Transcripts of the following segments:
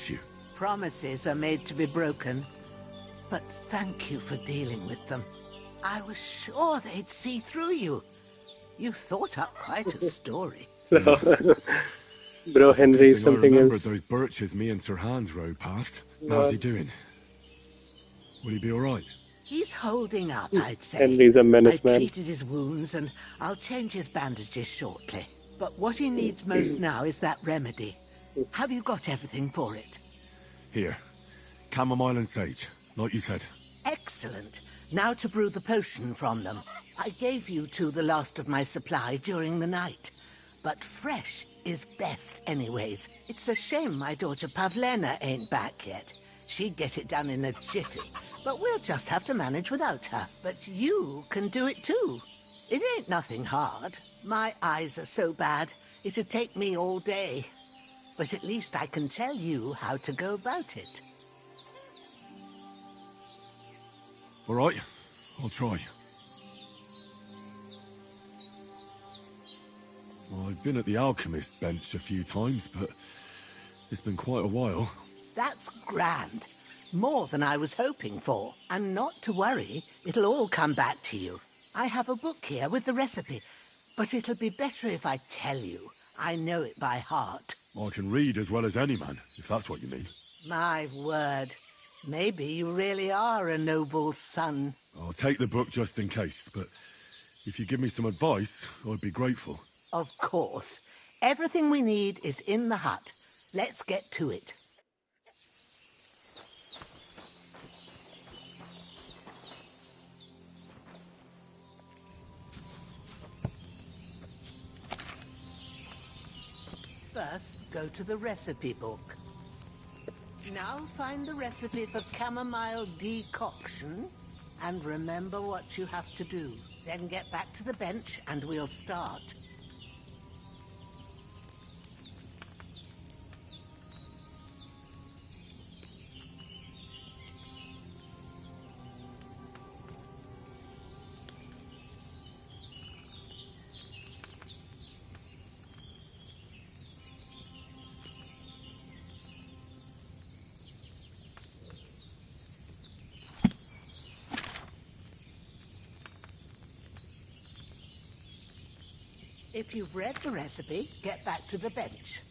with you. Promises are made to be broken. But thank you for dealing with them. I was sure they'd see through you. You thought up quite a story. So, bro, Henry's something I remembered else. those birches me and Sir Hans rode past. How's he doing? Will he be all right? He's holding up, I'd say. Henry's a menace, I man. treated his wounds and I'll change his bandages shortly. But what he needs most now is that remedy. Have you got everything for it? Here. Chamomile and sage, like you said. Excellent. Now to brew the potion from them. I gave you two the last of my supply during the night. But fresh is best anyways. It's a shame my daughter Pavlena ain't back yet. She'd get it done in a jiffy. But we'll just have to manage without her. But you can do it too. It ain't nothing hard. My eyes are so bad, it'd take me all day. But at least I can tell you how to go about it. All right, I'll try. Well, I've been at the alchemist bench a few times, but it's been quite a while. That's grand. More than I was hoping for. And not to worry, it'll all come back to you. I have a book here with the recipe, but it'll be better if I tell you. I know it by heart. I can read as well as any man, if that's what you mean. My word. Maybe you really are a noble son. I'll take the book just in case, but if you give me some advice, I'd be grateful. Of course. Everything we need is in the hut. Let's get to it. First, go to the recipe book. Now find the recipe for chamomile decoction and remember what you have to do. Then get back to the bench and we'll start. If you've read the recipe, get back to the bench.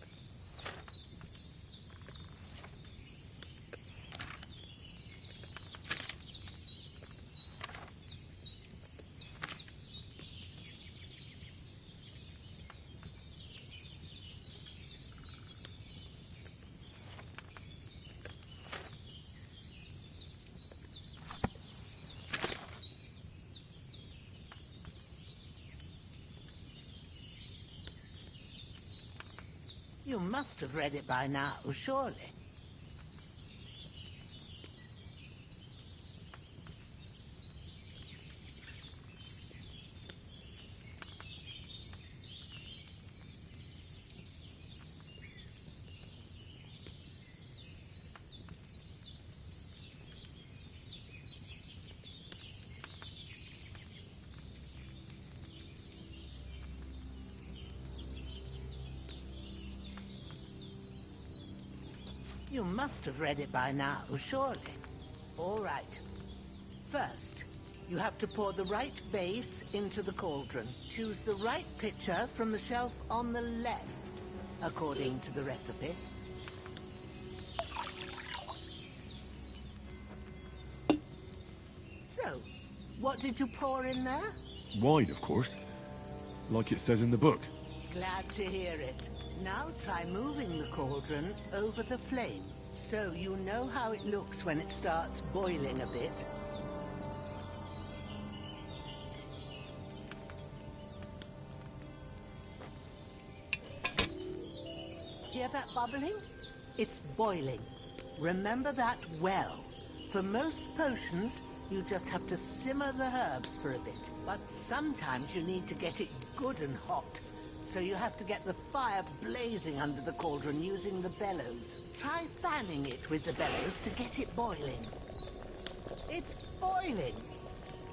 You must have read it by now, surely. You must have read it by now, surely. All right. First, you have to pour the right base into the cauldron. Choose the right pitcher from the shelf on the left, according to the recipe. So, what did you pour in there? Wine, of course. Like it says in the book. Glad to hear it. Now try moving the cauldron over the flame, so you know how it looks when it starts boiling a bit. Hear that bubbling? It's boiling. Remember that well. For most potions, you just have to simmer the herbs for a bit, but sometimes you need to get it good and hot. So you have to get the fire blazing under the cauldron using the bellows. Try fanning it with the bellows to get it boiling. It's boiling.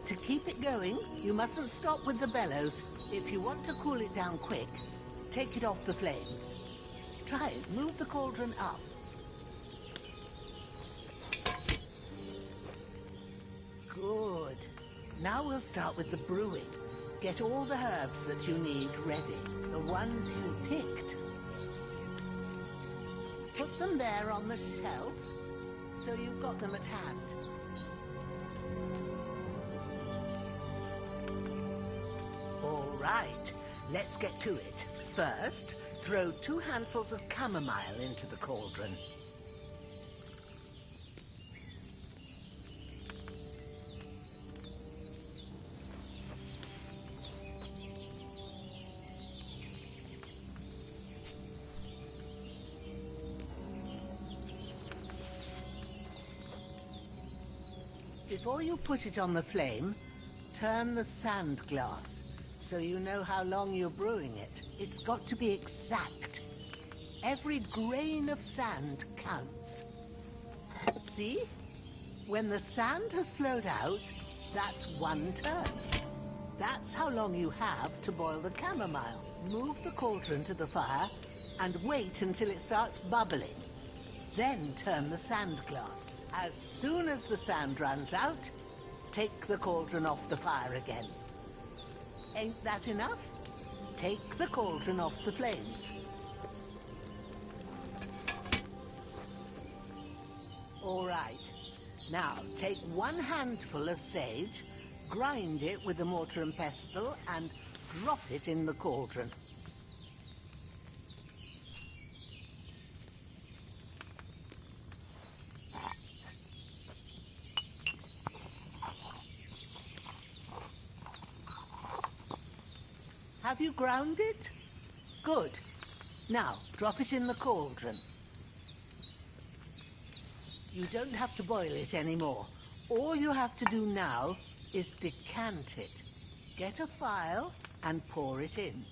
To keep it going, you mustn't stop with the bellows. If you want to cool it down quick, take it off the flames. Try it. Move the cauldron up. Now we'll start with the brewing. Get all the herbs that you need ready, the ones you picked. Put them there on the shelf, so you've got them at hand. All right, let's get to it. First, throw 2 handfuls of chamomile into the cauldron. Before you put it on the flame, turn the sand glass, so you know how long you're brewing it. It's got to be exact. Every grain of sand counts. See? When the sand has flowed out, that's 1 turn. That's how long you have to boil the chamomile. Move the cauldron to the fire and wait until it starts bubbling. Then turn the sand glass. As soon as the sand runs out, take the cauldron off the fire again. Ain't that enough? Take the cauldron off the flames. All right. Now, take 1 handful of sage, grind it with a mortar and pestle, and drop it in the cauldron. Have you ground it? Good. Now, drop it in the cauldron. You don't have to boil it anymore. All you have to do now is decant it. Get a phial and pour it in.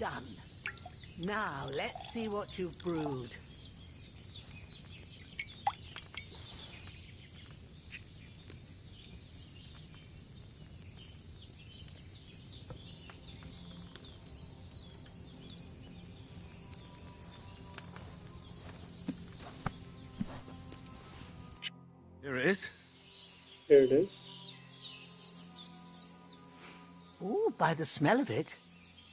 Done. Now, let's see what you've brewed. Here it is. Here it is. Ooh, by the smell of it,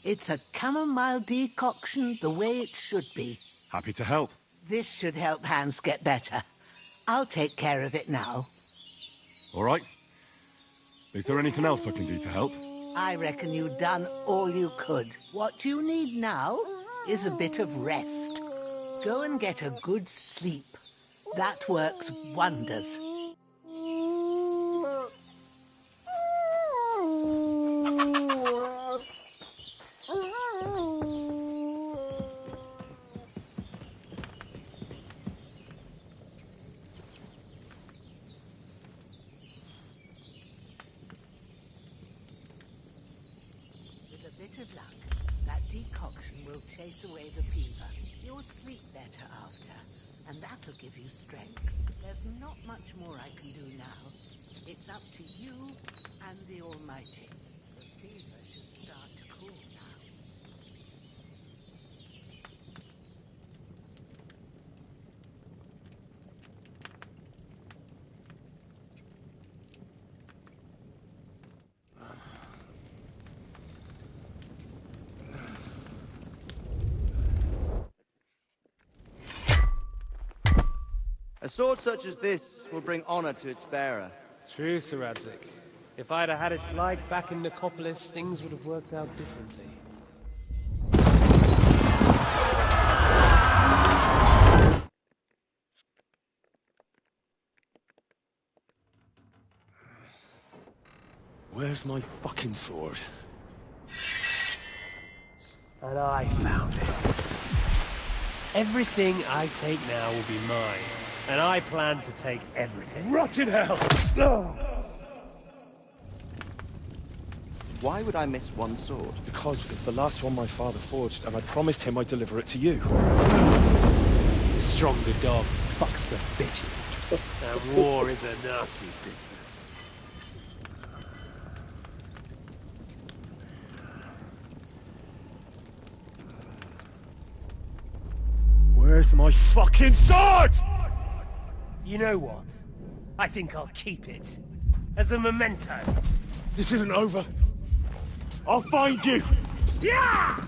it's a chamomile decoction the way it should be. Happy to help. This should help Hans get better. I'll take care of it now. All right. Is there anything else I can do to help? I reckon you've done all you could. What you need now is a bit of rest. Go and get a good sleep. That works wonders. Of luck, that decoction will chase away the fever. You'll sleep better after, and that'll give you strength. There's not much more I can do now. It's up to you and the Almighty. The fever should start to cool now. A sword such as this will bring honor to its bearer. True, Sir Radzik. If I'd have had it like back in Nicopolis, things would have worked out differently. Where's my fucking sword? And I found it. Everything I take now will be mine. And I plan to take everything. Rot in hell! Why would I miss one sword? Because it's the last one my father forged, and I promised him I'd deliver it to you. Stronger dog fucks the bitches. Now war is a nasty business. Where's my fucking sword? You know what? I think I'll keep it. As a memento. This isn't over. I'll find you! Yeah!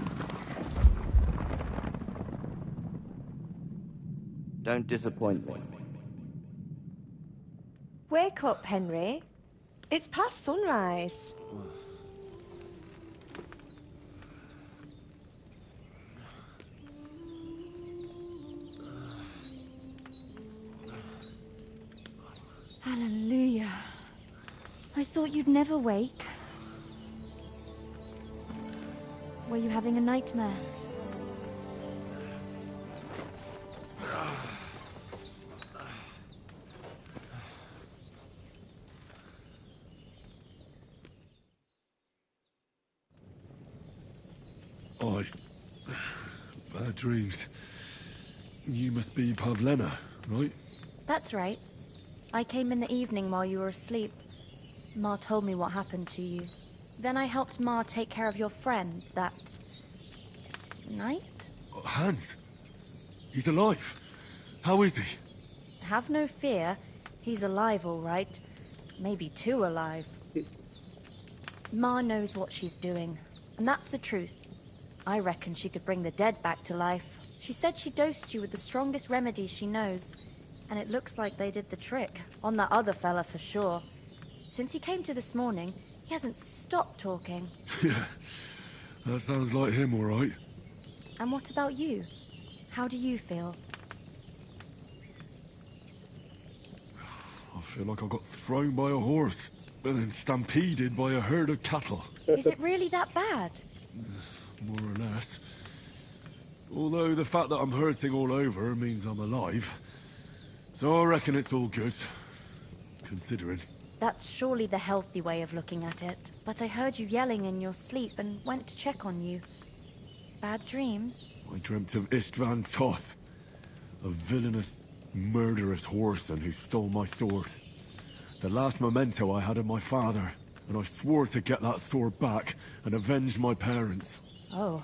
Don't disappoint me. Wake up, Henry. It's past sunrise. Hallelujah. I thought you'd never wake. Were you having a nightmare? Bad dreams. You must be Pavlena, right? That's right. I came in the evening while you were asleep. Ma told me what happened to you. Then I helped Ma take care of your friend that night? Hans? He's alive. How is he? Have no fear. He's alive, all right. Maybe too alive. Ma knows what she's doing, and that's the truth. I reckon she could bring the dead back to life. She said she dosed you with the strongest remedies she knows, and it looks like they did the trick. On that other fella for sure. Since he came to this morning, he hasn't stopped talking. Yeah, that sounds like him, all right. And what about you? How do you feel? I feel like I got thrown by a horse, and then stampeded by a herd of cattle. Is it really that bad? More or less. Although the fact that I'm hurting all over means I'm alive. So I reckon it's all good, considering. That's surely the healthy way of looking at it. But I heard you yelling in your sleep and went to check on you. Bad dreams? I dreamt of Istvan Toth, a villainous, murderous whoreson who stole my sword. The last memento I had of my father, and I swore to get that sword back and avenge my parents. Oh,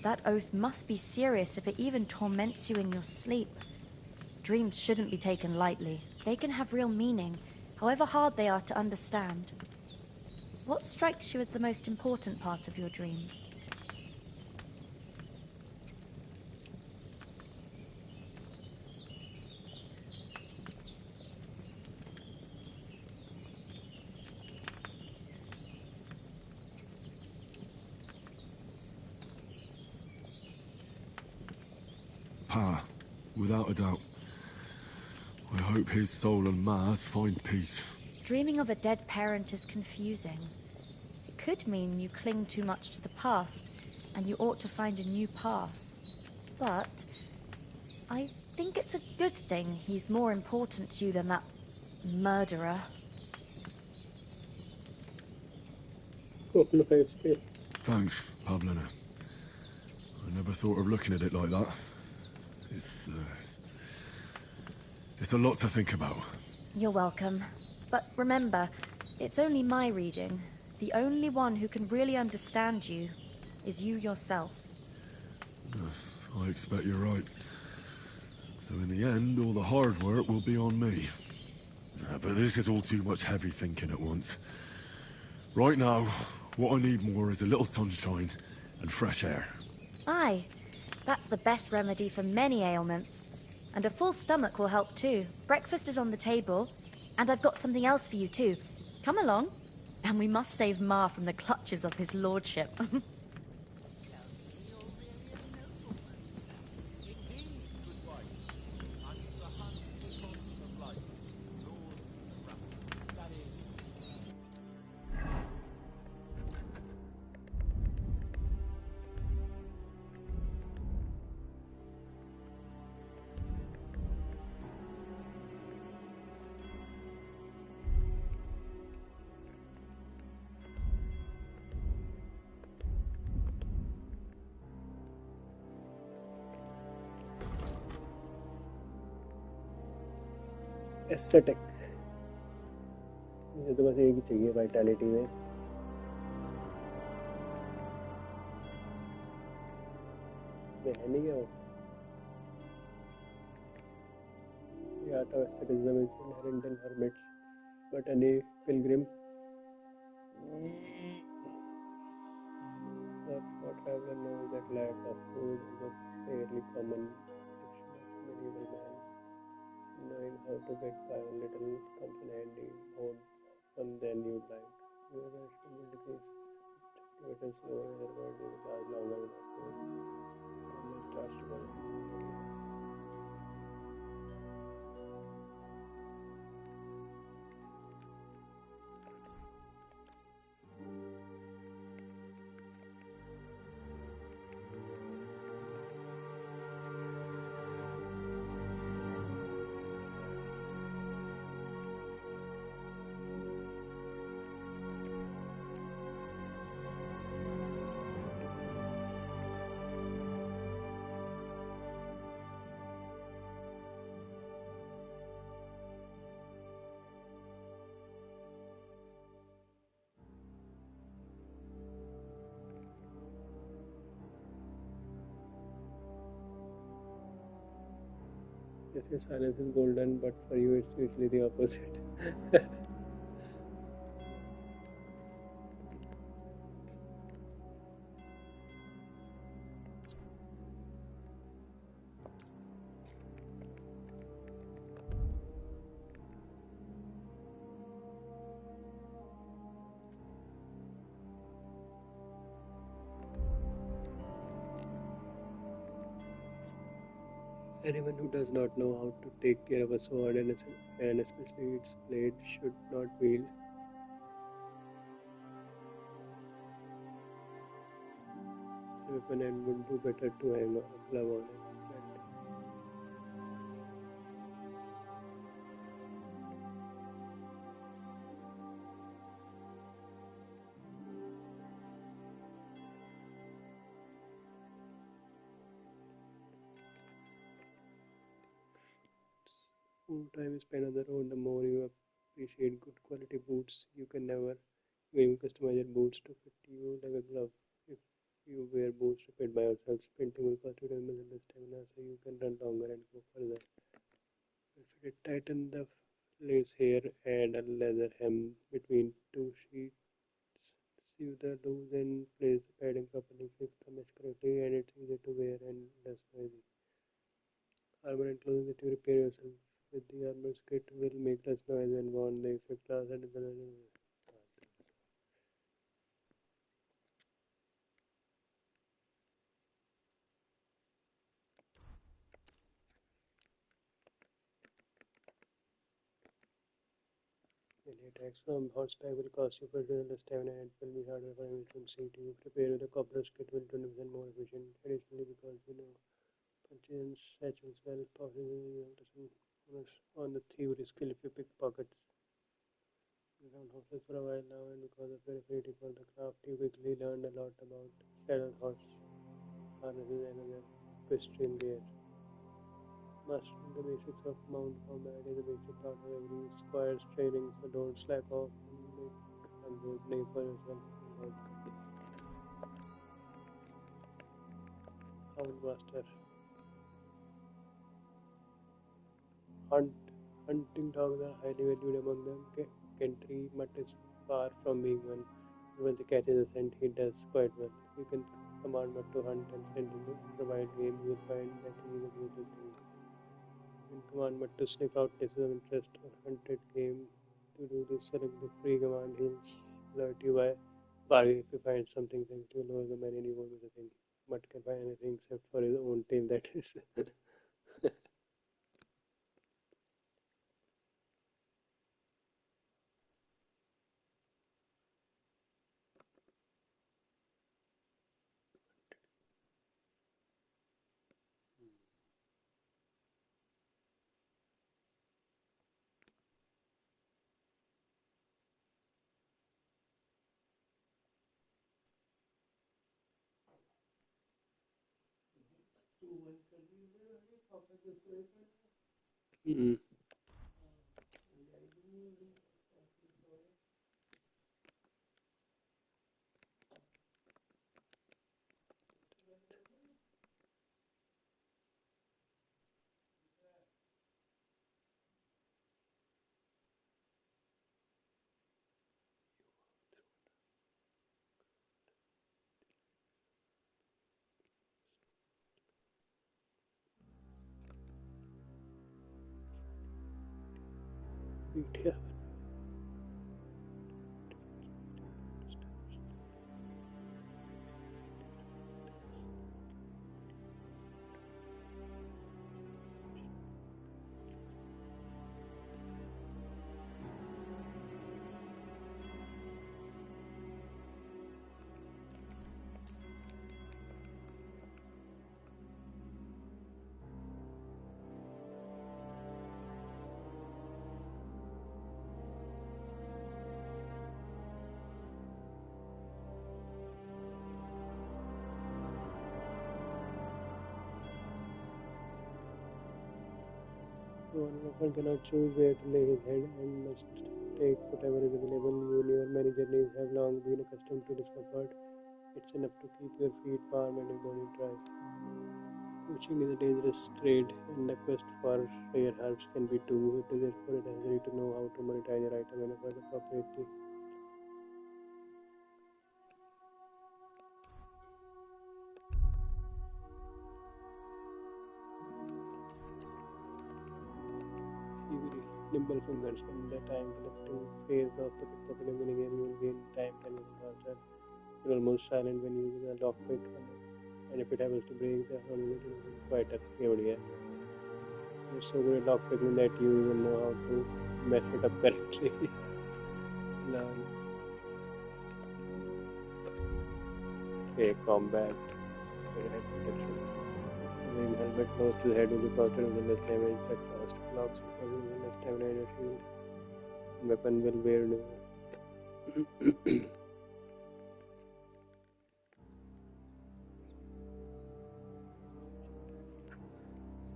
that oath must be serious if it even torments you in your sleep. Dreams shouldn't be taken lightly. They can have real meaning, however hard they are to understand. What strikes you as the most important part of your dream? Pa, without a doubt. I hope his soul and Ma's find peace. Dreaming of a dead parent is confusing. It could mean you cling too much to the past, and you ought to find a new path. But I think it's a good thing he's more important to you than that murderer. Oh, no, Steve. Thanks, Pavlena. I never thought of looking at it like that. It's a lot to think about. You're welcome. But remember, it's only my reading. The only one who can really understand you is you yourself. I expect you're right. So in the end, all the hard work will be on me. But this is all too much heavy thinking at once. Right now, what I need more is a little sunshine and fresh air. Aye, that's the best remedy for many ailments. And a full stomach will help too. Breakfast is on the table, and I've got something else for you too. Come along, and we must save Ma from the clutches of his lordship. Aesthetic मुझे तो बस एक ही चाहिए vitality में है नहीं क्या The art of asceticism is inherent in hermits, but any pilgrim or traveler knows that lack of food is a fairly common affliction of medieval man. Knowing how to get by a little comes in handy more often than you'd like. Your ration will decrease to a slower, otherwise you will last longer without food. When it starts to go They say silence is golden, but for you it's usually the opposite. Anyone who does not know how to take care of a sword and especially its blade should not wield a weapon and would do better to hang a glove on its belt. The more time you spend on the road, the more you appreciate good quality boots. You can never even customize your boots to fit you like a glove. If you wear boots to fit by yourself, sprinting will cost you damage in the stamina, so you can run longer and go further. If it tighten the lace hair, add a leather hem between two sheets, sew the loose and place the padding properly, fix the mesh correctly, and it's easy to wear and less noisy. Armor and clothing that you repair yourself with the armor kit will make less noise and warn the effect class and the melee attacks from horseback will cost you further the stamina and it will be harder for enemies from seeing you. Prepare with a cobbler's kit will 20% more efficient. Additionally, because you know punches and satchels well possibly on the thievery skill if you pickpockets. Around horses for a while now, and because of your affinity for the craft, you quickly learned a lot about saddle horse harnesses and other equestrian gear. Mastering the basics of mount combat is a basic part of every squire's training, so don't slack off and make a good name for yourself. Houndmaster. Hunting dogs are highly valued among them. Gentry Mutt is far from being one. Once he catches a scent, he does quite well. You can command Mutt to hunt and send him to provide game. You will find that he is a brutal thing. You can command Mutt to sniff out places of interest or hunted game. To do this, select the free command. He'll alert you by bargain if you find something to lure the man and you won't miss a thing. Mutt can find anything except for his own team, that is. Wikipedia. One cannot choose where to lay his head and must take whatever is available. You and your many journeys have long been accustomed to discomfort. It's enough to keep your feet warm and your body dry. Poaching is a dangerous trade, and the quest for rare herbs can be too. It is therefore necessary to know how to monetize your item and afford appropriately. Nimble fingers. In the time collecting phase of the pickpocketing minigame, you will gain time 10 minutes faster. You're almost silent when using a lockpick, and if it happens to break, the whole unit is quite a chaotic. You're so good at lockpicking that you even know how to mess it up correctly. Okay, combat. Head protection. Wearing helmet close to the head will be faster with less damage, but fast blocks because with less stamina in your shield. Weapon will wear new.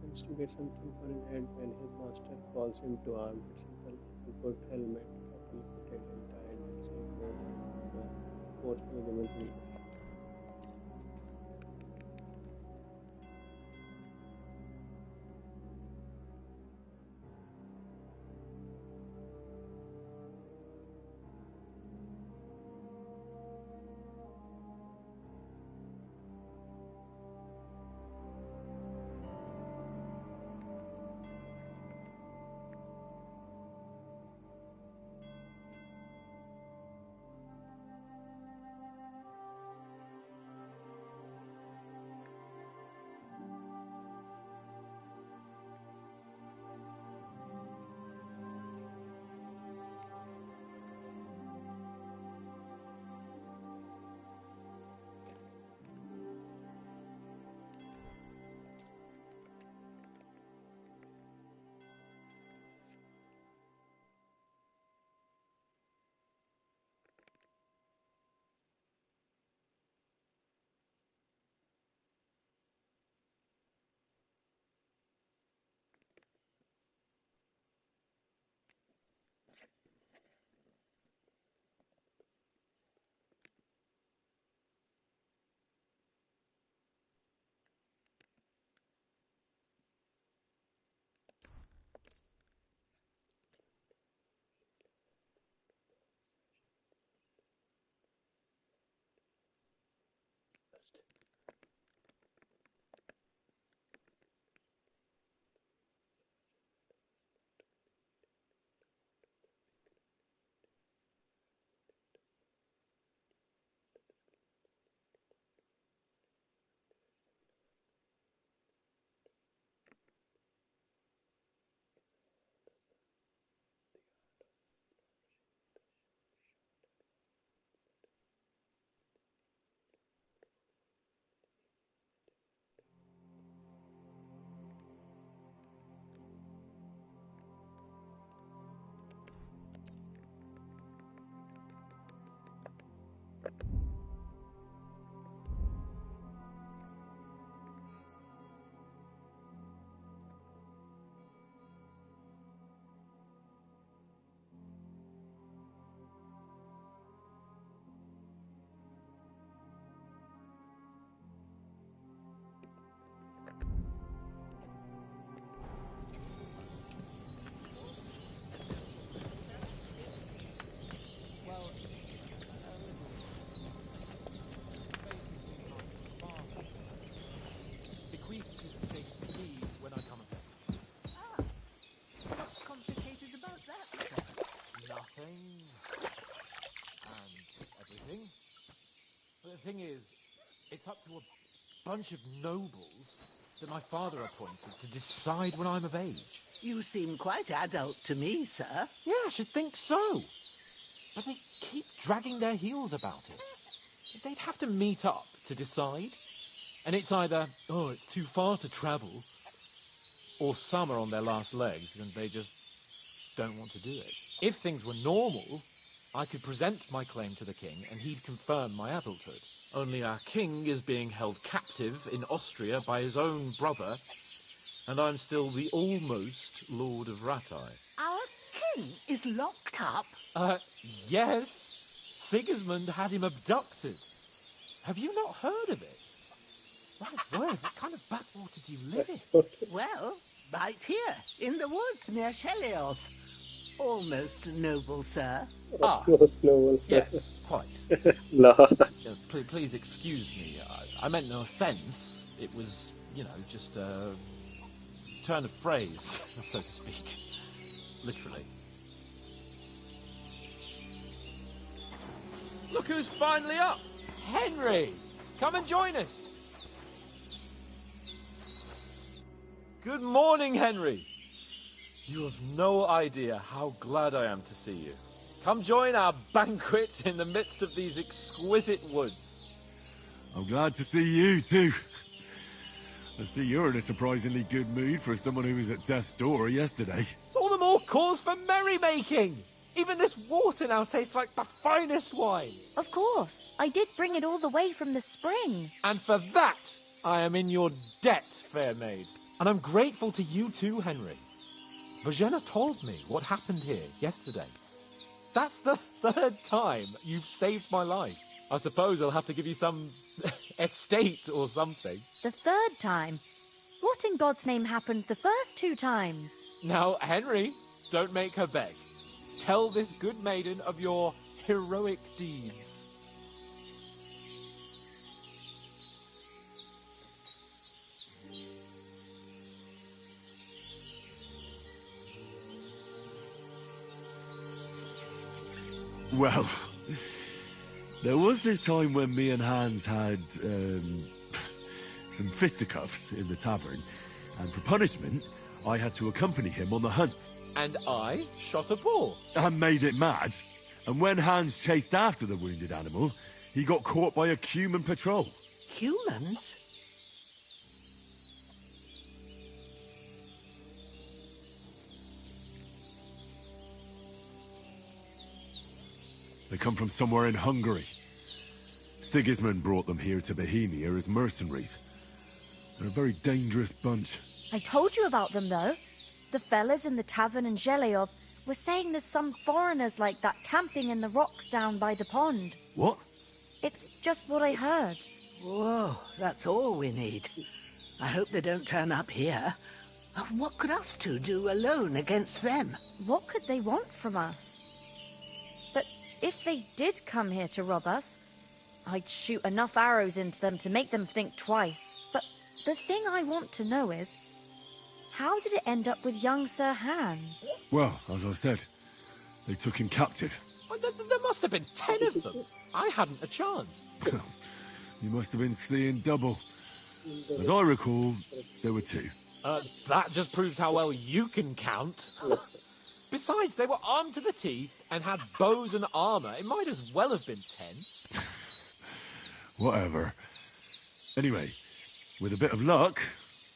Seems to get something for his head when his master calls him to arm. It's simple. You put helmet properly fitted and tied and safe mode. Most available tool. thing is, it's up to a bunch of nobles that my father appointed to decide when I'm of age. You seem quite adult to me, sir. Yeah, I should think so. But they keep dragging their heels about it. They'd have to meet up to decide. And it's either, oh, it's too far to travel, or some are on their last legs and they just don't want to do it. If things were normal, I could present my claim to the king and he'd confirm my adulthood. Only our king is being held captive in Austria by his own brother, and I'm still the almost Lord of Ratai. Our king is locked up? Yes. Sigismund had him abducted. Have you not heard of it? My word, what kind of backwater do you live in? Well, right here, in the woods near Shellyoff. Almost noble, sir. Almost noble, sir. Yes, quite. No. Please excuse me. I meant no offence. It was, just a turn of phrase, so to speak. Literally. Look who's finally up! Henry! Come and join us! Good morning, Henry! You have no idea how glad I am to see you. Come join our banquet in the midst of these exquisite woods. I'm glad to see you, too. I see you're in a surprisingly good mood for someone who was at death's door yesterday. It's all the more cause for merrymaking! Even this water now tastes like the finest wine. Of course. I did bring it all the way from the spring. And for that, I am in your debt, fair maid. And I'm grateful to you too, Henry. Bocan told me what happened here yesterday. That's the third time you've saved my life. I suppose I'll have to give you some estate or something. The third time? What in God's name happened the first 2 times? Now, Henry, don't make her beg. Tell this good maiden of your heroic deeds. Well, there was this time when me and Hans had some fisticuffs in the tavern, and for punishment, I had to accompany him on the hunt. And I shot a boar. And made it mad. And when Hans chased after the wounded animal, he got caught by a human patrol. Humans? They come from somewhere in Hungary. Sigismund brought them here to Bohemia as mercenaries. They're a very dangerous bunch. I told you about them, though. The fellas in the tavern in Zheleyov were saying there's some foreigners like that camping in the rocks down by the pond. What? It's just what I heard. Whoa, that's all we need. I hope they don't turn up here. What could us two do alone against them? What could they want from us? But if they did come here to rob us, I'd shoot enough arrows into them to make them think twice. But the thing I want to know is, how did it end up with young Sir Hans? Well, as I said, they took him captive. Well, there must have been 10 of them. I hadn't a chance. You must have been seeing double. As I recall, there were 2. That just proves how well you can count. Besides, they were armed to the teeth and had bows and armour. It might as well have been 10. Whatever. Anyway, with a bit of luck,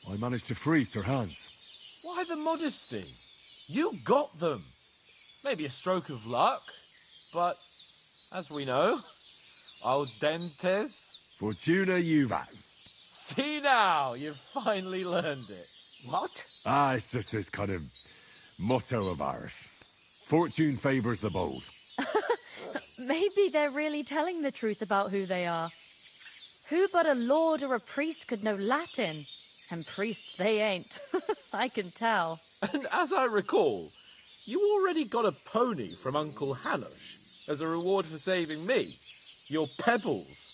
I managed to free Sir Hans. Why the modesty? You got them. Maybe a stroke of luck, but as we know, al dentes... Fortuna juvat. See now, you've finally learned it. What? It's just this kind of motto of ours. Fortune favours the bold. Maybe they're really telling the truth about who they are. Who but a lord or a priest could know Latin? And priests they ain't. I can tell. And as I recall, you already got a pony from Uncle Hanush as a reward for saving me. Your pebbles.